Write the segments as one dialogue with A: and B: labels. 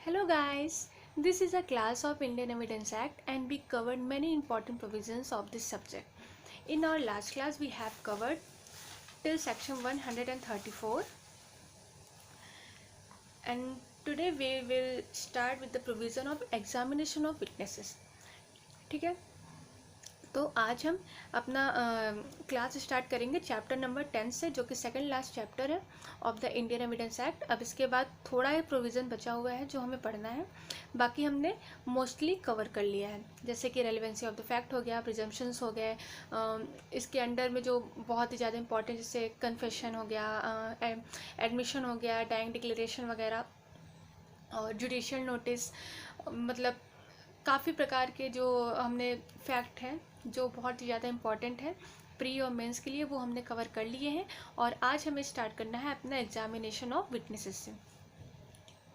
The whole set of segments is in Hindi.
A: Hello guys, this is a class of Indian Evidence Act and we covered many important provisions of this subject. In our last class we have covered till section 134 and today we will start with the provision of examination of witnesses. ठीक है, तो आज हम अपना क्लास स्टार्ट करेंगे चैप्टर नंबर 10 से, जो कि सेकंड लास्ट चैप्टर है of the Indian evidence act. अब इसके बाद थोड़ा ही प्रोविज़न बचा हुआ है जो हमें पढ़ना है, बाकी हमने मोस्टली कवर कर लिया है। जैसे कि रेलिवेंसी ऑफ द फैक्ट हो गया, प्रिजम्पशंस हो गए, इसके अंडर में जो बहुत ही ज़्यादा इंपॉर्टेंट जैसे कन्फेशन हो गया, एडमिशन हो गया, डाइंग डिक्लेरेशन वगैरह और जुडिशियल नोटिस, मतलब काफ़ी प्रकार के जो हमने फैक्ट हैं जो बहुत ही ज़्यादा इम्पॉर्टेंट है प्री और मेंस के लिए, वो हमने कवर कर लिए हैं। और आज हमें स्टार्ट करना है अपना एग्जामिनेशन ऑफ विटनेसेस से।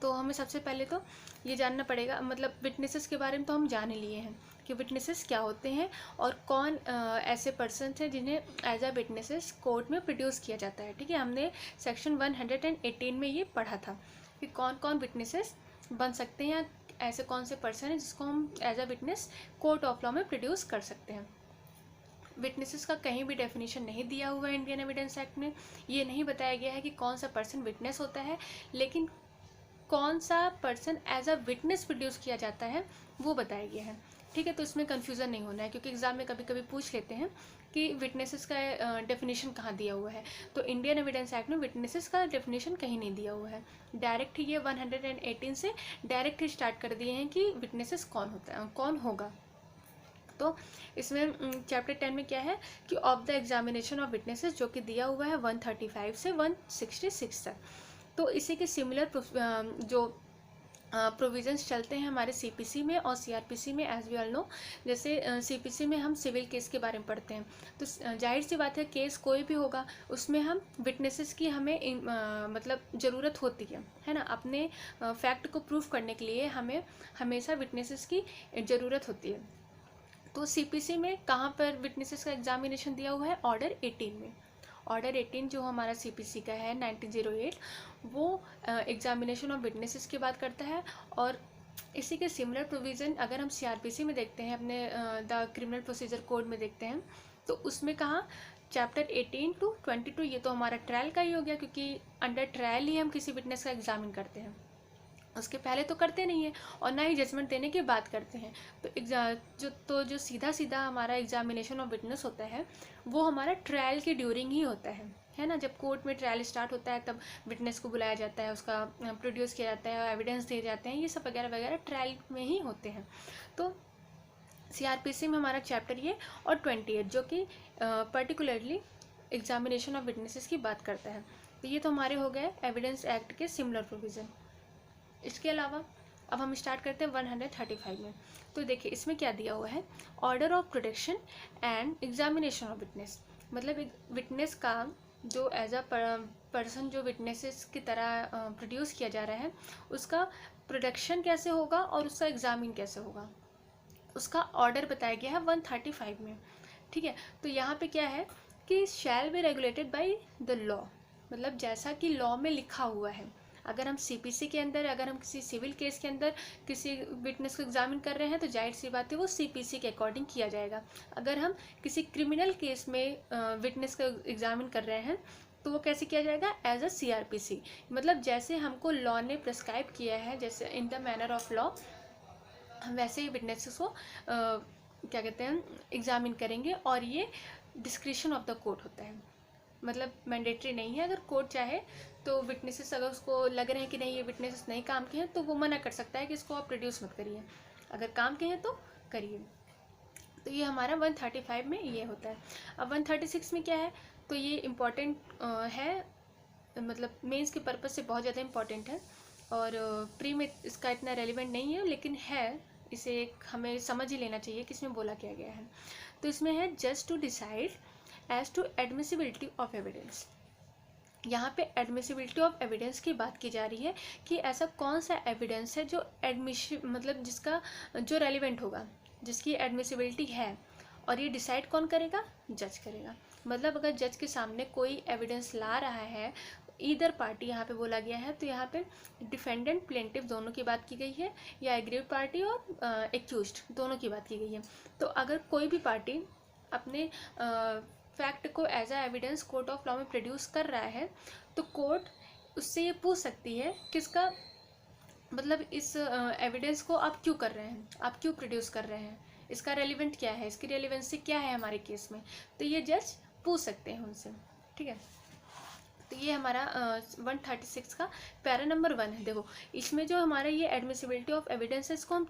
A: तो हमें सबसे पहले तो ये जानना पड़ेगा, मतलब विटनेसेस के बारे में तो हम जान ही लिए हैं कि विटनेसेस क्या होते हैं और कौन ऐसे पर्सन हैं जिन्हें एज अ विटनेसेस कोर्ट में प्रोड्यूस किया जाता है। ठीक है, हमने सेक्शन 118 में ये पढ़ा था कि कौन कौन विटनेसेस बन सकते हैं, ऐसे कौन से पर्सन हैं जिसको हम as a witness court of law में प्रोड्यूस कर सकते हैं। विटनेसेस का कहीं भी डेफिनेशन नहीं दिया हुआ है इंडियन एविडेंस एक्ट में। ये नहीं बताया गया है कि कौन सा पर्सन विटनेस होता है, लेकिन कौन सा person as a witness produce किया जाता है वो बताया गया है। ठीक है, तो इसमें कन्फ्यूज़न नहीं होना है, क्योंकि एग्जाम में कभी कभी पूछ लेते हैं कि विटनेसेस का डेफिनेशन कहाँ दिया हुआ है। तो इंडियन एविडेंस एक्ट में विटनेसेस का डेफिनेशन कहीं नहीं दिया हुआ है। डायरेक्ट ही ये 118 से डायरेक्ट ही स्टार्ट कर दिए हैं कि विटनेसेस कौन होता है, कौन होगा। तो इसमें चैप्टर 10 में क्या है कि of the examination of witnesses, जो कि दिया हुआ है 135 से 166 तक। तो इसी के सिमिलर जो प्रोविजंस चलते हैं हमारे सीपीसी में और सीआरपीसी में, एज वी ऑल नो। जैसे सीपीसी में हम सिविल केस के बारे में पढ़ते हैं, तो जाहिर सी बात है केस कोई भी होगा उसमें हम विटनेसेस की हमें मतलब ज़रूरत होती है ना। अपने फैक्ट को प्रूफ करने के लिए हमें हमेशा विटनेसेस की ज़रूरत होती है। तो सीपीसी में कहाँ पर विटनेसेस का एग्जामिनेशन दिया हुआ है, ऑर्डर 18 में। ऑर्डर 18 जो हमारा सीपीसी का है 1908, वो एग्जामिनेशन ऑफ विटनेसेस की बात करता है। और इसी के सिमिलर प्रोविज़न अगर हम सीआरपीसी में देखते हैं, अपने द क्रिमिनल प्रोसीजर कोड में देखते हैं, तो उसमें कहाँ चैप्टर 18 to 22, ये तो हमारा ट्रायल का ही हो गया, क्योंकि अंडर ट्रायल ही हम किसी विटनेस का एग्जामिन करते हैं, उसके पहले तो करते नहीं है और ना ही जजमेंट देने की बात करते हैं। तो जो सीधा सीधा हमारा एग्जामिनेशन ऑफ विटनेस होता है वो हमारा ट्रायल के ड्यूरिंग ही होता है ना। जब कोर्ट में ट्रायल स्टार्ट होता है तब विटनेस को बुलाया जाता है, उसका प्रोड्यूस किया जाता है, एविडेंस दिए जाते हैं, ये सब वगैरह वगैरह ट्रायल में ही होते हैं। तो सीआरपीसी में हमारा चैप्टर ये और 28 जो कि पर्टिकुलरली एग्जामिनेशन ऑफ विटनेसेस की बात करता है। तो ये तो हमारे हो गए एविडेंस एक्ट के सिमिलर प्रोविज़न। इसके अलावा अब हम स्टार्ट करते हैं 135 में। तो देखिए इसमें क्या दिया हुआ है, order of protection and examination of witness. मतलब एक विटनेस का जो एज अ पर्सन जो विटनेसेस की तरह प्रोड्यूस किया जा रहा है, उसका प्रोटेक्शन कैसे होगा और उसका एग्जामिन कैसे होगा, उसका ऑर्डर बताया गया है 135 में। ठीक है, तो यहाँ पे क्या है कि shall be regulated by the law, मतलब जैसा कि लॉ में लिखा हुआ है। अगर हम सीपीसी के अंदर, अगर हम किसी सिविल केस के अंदर किसी विटनेस को एग्जामिन कर रहे हैं तो जाहिर सी बात है वो सीपीसी के अकॉर्डिंग किया जाएगा। अगर हम किसी क्रिमिनल केस में विटनेस को एग्जामिन कर रहे हैं तो वो कैसे किया जाएगा, एज अ सीआरपीसी। मतलब जैसे हमको लॉ ने प्रिस्क्राइब किया है, जैसे in the manner of law, हम वैसे ही विटनेसेस को क्या कहते हैं एग्जामिन करेंगे। और ये डिस्क्रिशन ऑफ द कोर्ट होता है, मतलब मैंडेटरी नहीं है। अगर कोर्ट चाहे तो विटनेसेस, अगर उसको लग रहे हैं कि नहीं ये विटनेसेस नहीं काम के हैं, तो वो मना कर सकता है कि इसको आप प्रोड्यूस मत करिए, अगर काम के हैं तो करिए। तो ये हमारा 135 में ये होता है। अब 136 में क्या है, तो ये इम्पॉर्टेंट है, मतलब मेंस के पर्पज़ से बहुत ज़्यादा इम्पॉर्टेंट है और प्री में इसका इतना रेलिवेंट नहीं है, लेकिन है, इसे हमें समझ ही लेना चाहिए कि इसमें बोला क्या गया है। तो इसमें है just to decide as to admissibility of evidence. यहाँ पे एडमिसिबिलिटी ऑफ एविडेंस की बात की जा रही है कि ऐसा कौन सा एविडेंस है जो एडमिशन, मतलब जिसका जो रेलिवेंट होगा, जिसकी एडमिसिबिलिटी है, और ये डिसाइड कौन करेगा, जज करेगा। मतलब अगर जज के सामने कोई एविडेंस ला रहा है, ईदर पार्टी यहाँ पे बोला गया है, तो यहाँ पे डिफेंडेंट प्लेंटिव दोनों की बात की गई है, या एग्रीव्ड पार्टी और एक्यूज्ड दोनों की बात की गई है। तो अगर कोई भी पार्टी अपने फैक्ट को as a evidence court of law में प्रोड्यूस कर रहा है, तो कोर्ट उससे ये पूछ सकती है किसका मतलब इस एविडेंस को आप क्यों कर रहे हैं, आप क्यों प्रोड्यूस कर रहे हैं, इसका रेलिवेंट क्या है, इसकी रेलिवेंसी क्या है हमारे केस में। तो ये जज पूछ सकते हैं उनसे, ठीक है। तो ये हमारा 136 का पैरा नंबर 1 है। देखो इसमें जो हमारा ये एडमिसिबिलिटी ऑफ एविडेंस है, इसको हम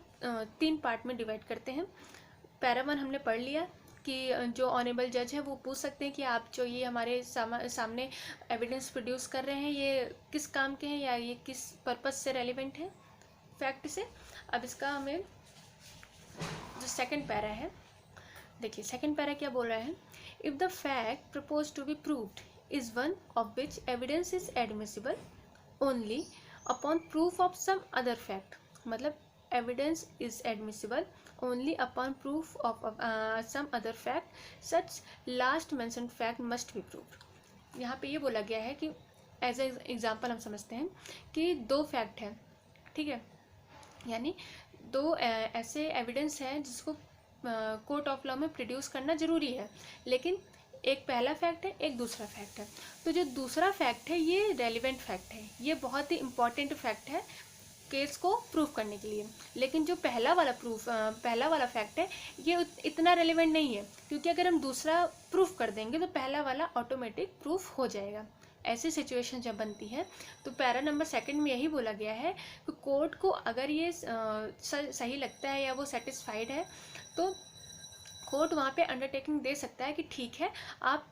A: 3 पार्ट में डिवाइड करते हैं। पैरा 1 हमने पढ़ लिया कि जो ऑनेबल जज है वो पूछ सकते हैं कि आप जो ये हमारे सामने एविडेंस प्रोड्यूस कर रहे हैं ये किस काम के हैं, या ये किस पर्पस से रेलिवेंट है फैक्ट से। अब इसका हमें जो सेकंड पैरा है, देखिए सेकंड पैरा क्या बोल रहा है, if the fact propose to be proved is one of which evidence is admissible only upon proof of some other fact। मतलब evidence is admissible only upon proof of some other fact, such last mentioned fact must be proved। यहाँ पे ये बोला गया है कि एज ए एग्जाम्पल हम समझते हैं कि 2 फैक्ट हैं, ठीक है, यानी 2 ऐसे एविडेंस हैं जिसको कोर्ट ऑफ लॉ में प्रोड्यूस करना ज़रूरी है, लेकिन एक पहला फैक्ट है, एक दूसरा फैक्ट है। तो जो दूसरा फैक्ट है ये रेलिवेंट फैक्ट है, ये बहुत ही इंपॉर्टेंट फैक्ट है केस को प्रूव करने के लिए। लेकिन जो पहला वाला फैक्ट है ये इतना रेलिवेंट नहीं है, क्योंकि अगर हम दूसरा प्रूफ कर देंगे तो पहला वाला ऑटोमेटिक प्रूफ हो जाएगा। ऐसी सिचुएशन जब बनती है तो पैरा नंबर 2 में यही बोला गया है कि कोर्ट को अगर ये सही लगता है या वो सेटिस्फाइड है तो कोर्ट वहाँ पे अंडरटेकिंग दे सकता है कि ठीक है आप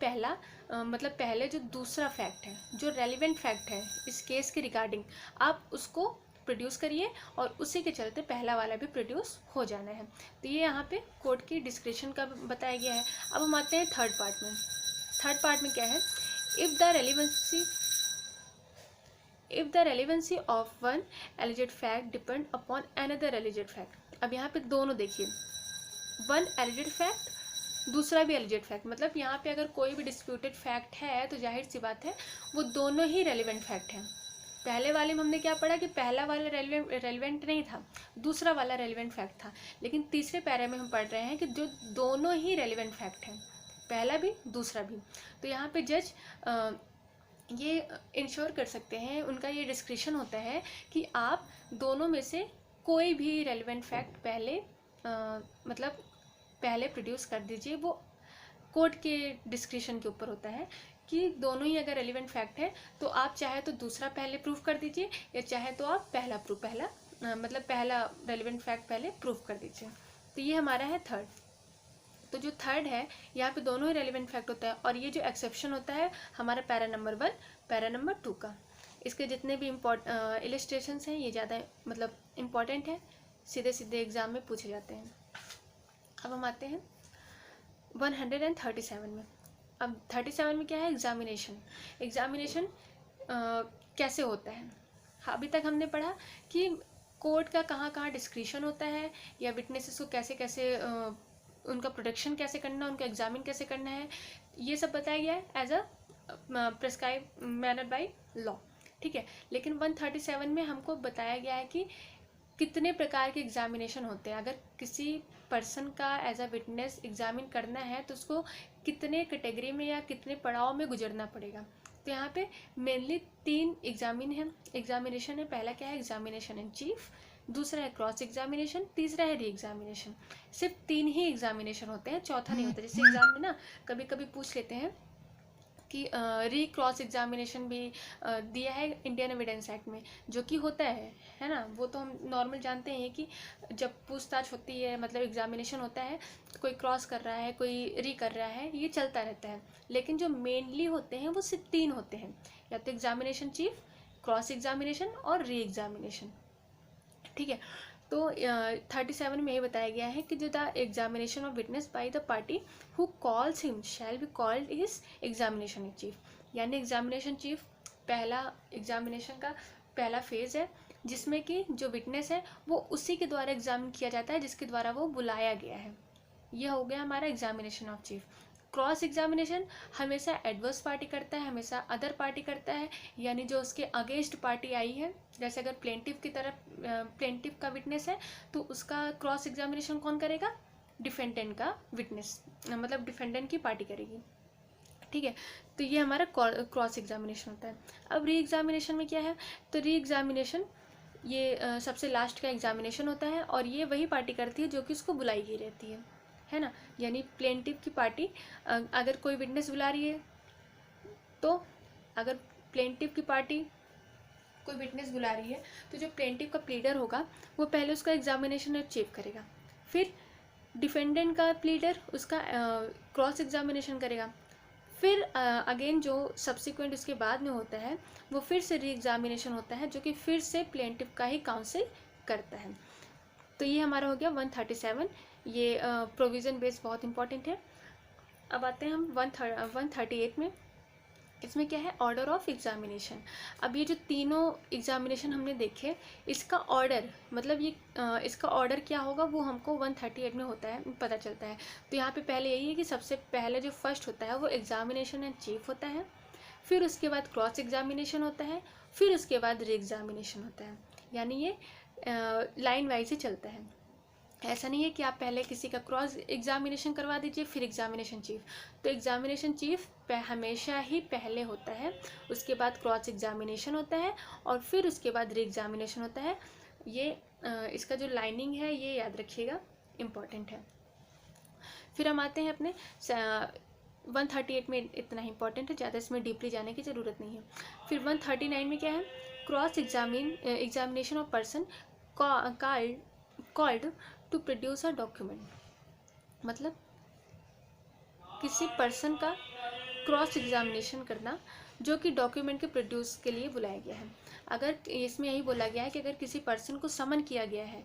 A: मतलब पहले जो दूसरा फैक्ट है, जो रेलिवेंट फैक्ट है इस केस के रिगार्डिंग, आप उसको प्रोड्यूस करिए और उसी के चलते पहला वाला भी प्रोड्यूस हो जाना है। तो ये यहाँ पे कोर्ट की डिस्क्रिप्शन का बताया गया है। अब हम आते हैं थर्ड पार्ट में। थर्ड पार्ट में क्या है, if the relevancy of one alleged fact depend upon another alleged fact. अब यहाँ पे दोनों देखिए, वन एलिजेड फैक्ट दूसरा भी एलिजेड फैक्ट, मतलब यहाँ पे अगर कोई भी डिस्प्यूटेड फैक्ट है तो जाहिर सी बात है वो दोनों ही रेलिवेंट फैक्ट हैं। पहले वाले में हमने क्या पढ़ा कि पहला वाला रेलिवेंट नहीं था, दूसरा वाला रेलिवेंट फैक्ट था, लेकिन तीसरे पैरे में हम पढ़ रहे हैं कि जो दोनों ही रेलिवेंट फैक्ट हैं, पहला भी दूसरा भी। तो यहाँ पे जज ये इंश्योर कर सकते हैं, उनका ये डिस्क्रिप्शन होता है कि आप दोनों में से कोई भी रेलिवेंट फैक्ट पहले प्रोड्यूस कर दीजिए। वो कोर्ट के डिस्क्रिप्शन के ऊपर होता है कि दोनों ही अगर रेलिवेंट फैक्ट है तो आप चाहे तो दूसरा पहले प्रूफ कर दीजिए, या चाहे तो आप पहला रेलिवेंट फैक्ट पहले प्रूफ कर दीजिए। तो ये हमारा है थर्ड। तो जो थर्ड है यहाँ पे दोनों ही रेलिवेंट फैक्ट होता है, और ये जो एक्सेप्शन होता है हमारा पैरा नंबर 1 पैरा नंबर 2 का। इसके जितने भी इलस्ट्रेशंस हैं ये ज़्यादा मतलब इम्पॉर्टेंट है, सीधे सीधे एग्जाम में पूछे जाते हैं। अब हम आते हैं 137 में। अब 37 में क्या है, एग्जामिनेशन कैसे होता है। अभी तक हमने पढ़ा कि कोर्ट का कहाँ कहाँ डिस्क्रिप्शन होता है, या विटनेसेस को कैसे कैसे उनका प्रोटेक्शन कैसे करना, उनका एग्जामिन कैसे करना है, ये सब बताया गया है as a prescribe manner by law, ठीक है। लेकिन 137 में हमको बताया गया है कि कितने प्रकार के एग्जामिनेशन होते हैं। अगर किसी पर्सन का एज अ विटनेस एग्जामिन करना है तो उसको कितने कैटेगरी में या कितने पड़ाव में गुजरना पड़ेगा। तो यहाँ पे मेनली 3 एग्जामिनेशन है। पहला क्या है, एग्जामिनेशन इन चीफ, दूसरा है क्रॉस एग्जामिनेशन, तीसरा है री एग्जामिनेशन। सिर्फ 3 ही एग्जामिनेशन होते हैं, चौथा नहीं होता। जैसे एग्जाम में ना कभी कभी पूछ लेते हैं कि री क्रॉस एग्जामिनेशन भी दिया है इंडियन एविडेंस एक्ट में, जो कि होता है ना। वो तो हम नॉर्मल जानते हैं कि जब पूछताछ होती है मतलब एग्जामिनेशन होता है, कोई क्रॉस कर रहा है, कोई री कर रहा है, ये चलता रहता है। लेकिन जो मेनली होते हैं वो सिर्फ 3 होते हैं, या तो एग्जामिनेशन चीफ, क्रॉस एग्जामिनेशन और री एग्जामिनेशन, ठीक है। तो 37 में ये बताया गया है कि जो the examination of witness by the party who calls him shall be called his examination chief. यानी एग्जामिनेशन चीफ पहला एग्जामिनेशन का पहला फेज है, जिसमें कि जो विटनेस है वो उसी के द्वारा एग्जामिन किया जाता है जिसके द्वारा वो बुलाया गया है। यह हो गया हमारा examination of chief. Cross examination हमेशा एडवर्स पार्टी करता है, हमेशा अदर पार्टी करता है, यानी जो उसके अगेंस्ट पार्टी आई है, जैसे अगर प्लेंटिफ की तरफ प्लेंटिफ का विटनेस है तो उसका क्रॉस एग्जामिनेशन कौन करेगा, डिफेंडेंट का विटनेस, मतलब डिफेंडेंट की पार्टी करेगी, ठीक है। तो ये हमारा क्रॉस एग्जामिनेशन होता है। अब री एग्जामिनेशन में क्या है, तो री एग्जामिनेशन ये सबसे लास्ट का एग्जामिनेशन होता है और ये वही पार्टी करती है जो कि उसको बुलाई गई रहती है ना। यानी प्लेंटिफ की पार्टी अगर कोई विटनेस बुला रही है, तो अगर प्लेंटिफ की पार्टी कोई विटनेस बुला रही है तो जो प्लेंटिफ का प्लीडर होगा वो पहले उसका एग्जामिनेशन अचीव करेगा, फिर डिफेंडेंट का प्लीडर उसका क्रॉस एग्जामिनेशन करेगा, फिर अगेन जो सब्सिक्वेंट उसके बाद में होता है वो फिर से री एग्जामिनेशन होता है, जो कि फिर से प्लेंटिफ का ही काउंसिल करता है। तो ये हमारा हो गया 137, ये प्रोविज़न बेस बहुत इंपॉर्टेंट है। अब आते हैं हम 138 में। इसमें क्या है, ऑर्डर ऑफ एग्जामिनेशन। अब ये जो तीनों एग्जामिनेशन हमने देखे, इसका ऑर्डर मतलब ये इसका ऑर्डर क्या होगा वो हमको 138 में होता है, पता चलता है। तो यहाँ पे पहले यही है कि सबसे पहले जो फर्स्ट होता है वो एग्जामिनेशन एंड चीफ होता है, फिर उसके बाद क्रॉस एग्जामिनेशन होता है, फिर उसके बाद री एग्जामिनेशन होता है। यानी ये लाइन वाइज ही चलता है। ऐसा नहीं है कि आप पहले किसी का क्रॉस एग्जामिनेशन करवा दीजिए फिर एग्जामिनेशन चीफ। तो एग्जामिनेशन चीफ हमेशा ही पहले होता है, उसके बाद क्रॉस एग्जामिनेशन होता है और फिर उसके बाद री एग्जामिनेशन होता है। ये इसका जो लाइनिंग है ये याद रखिएगा, इम्पॉर्टेंट है। फिर हम आते हैं अपने 138 में, इतना ही इंपॉर्टेंट है, ज़्यादा इसमें डीपली जाने की ज़रूरत नहीं है। फिर 139 में क्या है, cross examination of person called to produce a document. मतलब किसी पर्सन का क्रॉस एग्जामिनेशन करना जो कि डॉक्यूमेंट के प्रोड्यूस के लिए बुलाया गया है। अगर इसमें यही बोला गया है कि अगर किसी पर्सन को समन किया गया है,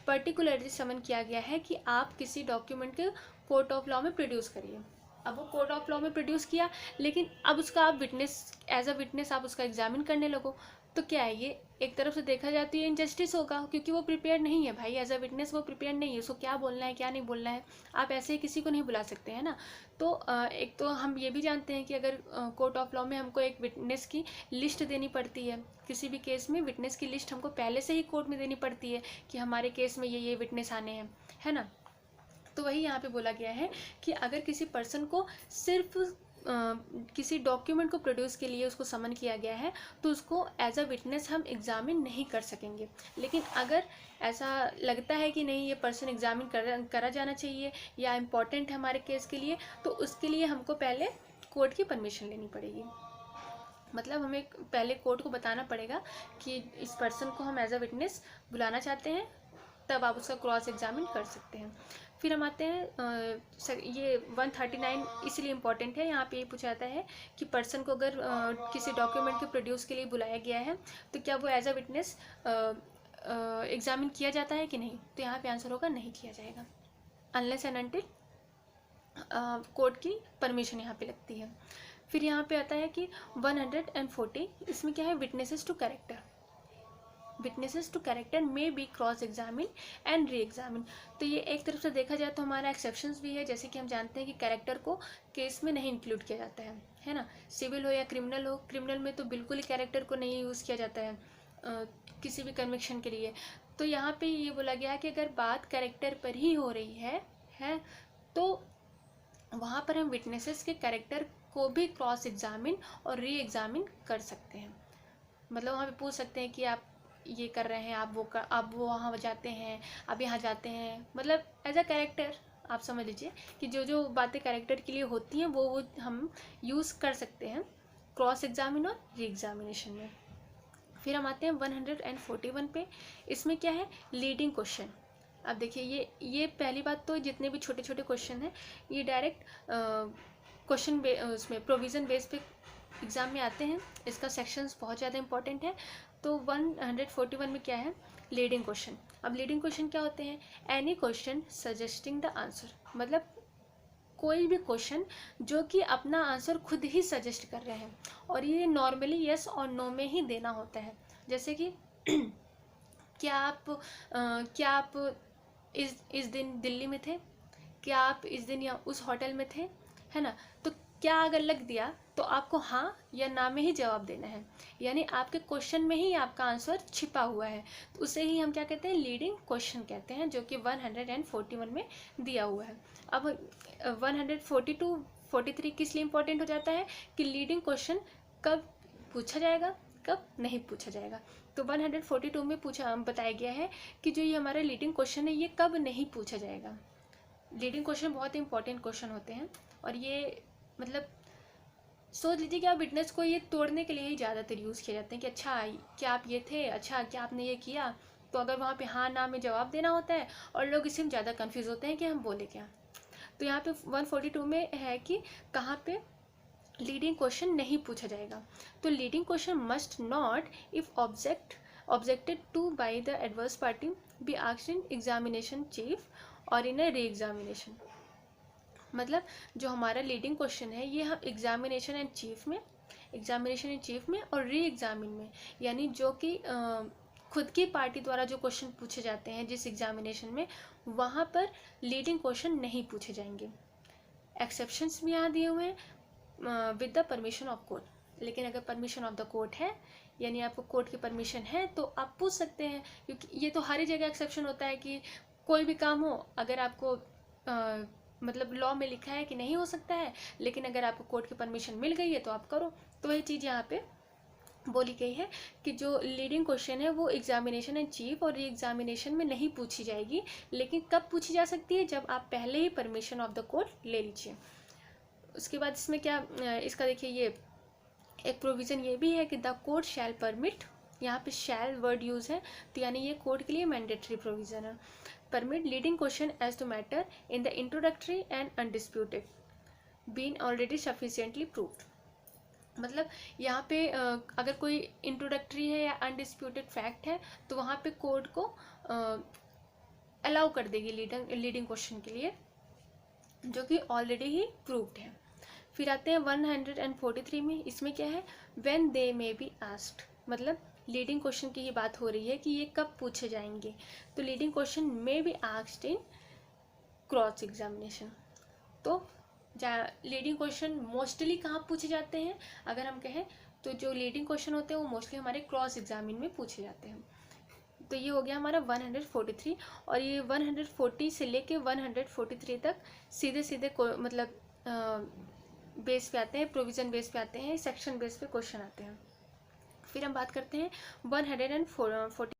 A: पर्टिकुलरली समन किया गया है कि आप किसी डॉक्यूमेंट के कोर्ट ऑफ लॉ में प्रोड्यूस करिए। अब वो कोर्ट ऑफ लॉ में प्रोड्यूस किया, लेकिन अब उसका आप विटनेस, एज अ विटनेस आप उसका एग्जामिन करने लगो, तो क्या है, ये एक तरफ से देखा जाती है इनजस्टिस होगा, क्योंकि वो प्रिपेयर नहीं है भाई, एज अ विटनेस वो प्रिपेयर नहीं है, उसको क्या बोलना है क्या नहीं बोलना है, आप ऐसे ही किसी को नहीं बुला सकते हैं ना। तो एक तो हम ये भी जानते हैं कि अगर कोर्ट ऑफ लॉ में हमको एक विटनेस की लिस्ट देनी पड़ती है, किसी भी केस में विटनेस की लिस्ट हमको पहले से ही कोर्ट में देनी पड़ती है कि हमारे केस में ये विटनेस आने हैं, है ना। तो वही यहाँ पे बोला गया है कि अगर किसी पर्सन को सिर्फ किसी डॉक्यूमेंट को प्रोड्यूस के लिए उसको समन किया गया है तो उसको एज अ विटनेस हम एग्जामिन नहीं कर सकेंगे। लेकिन अगर ऐसा लगता है कि नहीं ये पर्सन एग्जामिन करा जाना चाहिए या इम्पॉर्टेंट है हमारे केस के लिए, तो उसके लिए हमको पहले कोर्ट की परमिशन लेनी पड़ेगी। मतलब हमें पहले कोर्ट को बताना पड़ेगा कि इस पर्सन को हम एज अ विटनेस बुलाना चाहते हैं, तब आप उसका क्रॉस एग्जामिन कर सकते हैं। फिर हम आते हैं ये 139 इसलिए इम्पॉर्टेंट है, यहाँ पे ये पूछा जाता है कि पर्सन को अगर किसी डॉक्यूमेंट के प्रोड्यूस के लिए बुलाया गया है तो क्या वो एज अ विटनेस एग्जामिन किया जाता है कि नहीं। तो यहाँ पे आंसर होगा नहीं किया जाएगा, अनलेस एंड अनटिल कोर्ट की परमिशन यहाँ पे लगती है। फिर यहाँ पे आता है कि 140, इसमें क्या है, witnesses to character. Witnesses to character में be cross examine and re examine. तो ये एक तरफ से देखा जाए तो हमारा एक्सेप्शंस भी है, जैसे कि हम जानते हैं कि कैरेक्टर को केस में नहीं इंक्लूड किया जाता है ना। सिविल हो या क्रिमिनल हो, क्रिमिनल में तो बिल्कुल ही कैरेक्टर को नहीं यूज़ किया जाता है किसी भी कन्विक्शन के लिए। तो यहाँ पे ये बोला गया कि अगर बात कैरेक्टर पर ही हो रही है तो वहाँ पर हम विटनेसेस के कैरेक्टर को भी क्रॉस एग्जामिन और री एग्जामिन कर सकते हैं। मतलब वहाँ पे पूछ सकते हैं कि आप ये कर रहे हैं, आप वो वहाँ जाते हैं, आप यहाँ जाते हैं, मतलब एज अ कैरेक्टर आप समझ लीजिए कि जो बातें कैरेक्टर के लिए होती हैं वो हम यूज़ कर सकते हैं क्रॉस एग्जामिन और री एग्जामिनेशन में। फिर हम आते हैं 141 पे। इसमें क्या है, लीडिंग क्वेश्चन। अब देखिए ये पहली बात तो जितने भी छोटे छोटे क्वेश्चन हैं ये डायरेक्ट क्वेश्चन उसमें प्रोविज़न बेस पे एग्ज़ाम में आते हैं। इसका सेक्शंस बहुत ज़्यादा इंपॉर्टेंट है। तो 141 में क्या है, लीडिंग क्वेश्चन। अब लीडिंग क्वेश्चन क्या होते हैं, any question suggesting the answer. मतलब कोई भी क्वेश्चन जो कि अपना आंसर खुद ही सजेस्ट कर रहे हैं, और ये नॉर्मली यस और नो में ही देना होता है। जैसे कि क्या आप इस दिन दिल्ली में थे, क्या आप इस दिन या उस होटल में थे, है ना। तो क्या अगर लग दिया तो आपको हाँ या ना में ही जवाब देना है, यानी आपके क्वेश्चन में ही आपका आंसर छिपा हुआ है। तो उसे ही हम क्या कहते हैं, लीडिंग क्वेश्चन कहते हैं, जो कि 141 में दिया हुआ है। अब 142 43 किस लिए इंपॉर्टेंट हो जाता है कि लीडिंग क्वेश्चन कब पूछा जाएगा, कब नहीं पूछा जाएगा। तो 142 में बताया गया है कि जो ये हमारा लीडिंग क्वेश्चन है ये कब नहीं पूछा जाएगा। लीडिंग क्वेश्चन बहुत ही इंपॉर्टेंट क्वेश्चन होते हैं, और ये मतलब सोच लीजिए कि आप विटनेस को ये तोड़ने के लिए ही ज़्यादातर यूज़ किए जाते हैं कि अच्छा क्या आप ये थे, अच्छा क्या आपने ये किया। तो अगर वहाँ पे हाँ ना में जवाब देना होता है और लोग इससे ज़्यादा कन्फ्यूज़ होते हैं कि हम बोले क्या। तो यहाँ पे 142 में है कि कहाँ पे लीडिंग क्वेश्चन नहीं पूछा जाएगा। तो leading question must not if objected to by the adverse party be asked in examination chief और इन ए री एग्जामिनेशन। मतलब जो हमारा लीडिंग क्वेश्चन है ये हम एग्जामिनेशन एंड चीफ में और री एग्जामिन में, यानी जो कि खुद की पार्टी द्वारा जो क्वेश्चन पूछे जाते हैं जिस एग्जामिनेशन में, वहाँ पर लीडिंग क्वेश्चन नहीं पूछे जाएंगे। एक्सेप्शंस भी यहाँ दिए हुए हैं with the permission of court, लेकिन अगर परमिशन ऑफ द कोर्ट है, यानी आपको कोर्ट की परमिशन है, तो आप पूछ सकते हैं। क्योंकि ये तो हर जगह एक्सेप्शन होता है कि कोई भी काम हो, अगर आपको मतलब लॉ में लिखा है कि नहीं हो सकता है, लेकिन अगर आपको कोर्ट की परमिशन मिल गई है तो आप करो। तो वही चीज़ यहाँ पे बोली गई है कि जो लीडिंग क्वेश्चन है वो एग्जामिनेशन एंड चीफ और री एग्जामिनेशन में नहीं पूछी जाएगी, लेकिन कब पूछी जा सकती है, जब आप पहले ही परमिशन ऑफ द कोर्ट ले लीजिए। उसके बाद इसमें क्या इसका देखिए, ये एक प्रोविज़न ये भी है कि द कोर्ट शैल परमिट, यहाँ पे शैल वर्ड यूज़ है, तो यानी ये कोर्ट के लिए मैंडेटरी प्रोविज़न है। Permit leading question as to matter in the introductory and undisputed been already sufficiently proved. मतलब यहाँ पे अगर कोई इंट्रोडक्टरी है या अनडिस्प्यूटेड फैक्ट है तो वहाँ पे कोर्ट को अलाउ कर देगी लीडिंग क्वेश्चन के लिए, जो कि ऑलरेडी ही प्रूव्ड है। फिर आते हैं 143 में, इसमें क्या है, when they may be asked, मतलब लीडिंग क्वेश्चन की ही बात हो रही है कि ये कब पूछे जाएंगे। तो leading question may be asked in cross examination. तो लीडिंग क्वेश्चन मोस्टली कहाँ पूछे जाते हैं, अगर हम कहें तो जो लीडिंग क्वेश्चन होते हैं वो मोस्टली हमारे क्रॉस एग्जामिन में पूछे जाते हैं। तो ये हो गया हमारा 143, और ये 140 से लेके 143 तक सीधे सीधे मतलब बेस पे आते हैं, प्रोविज़न बेस पे आते हैं, सेक्शन बेस पे क्वेश्चन आते हैं। फिर हम बात करते हैं 140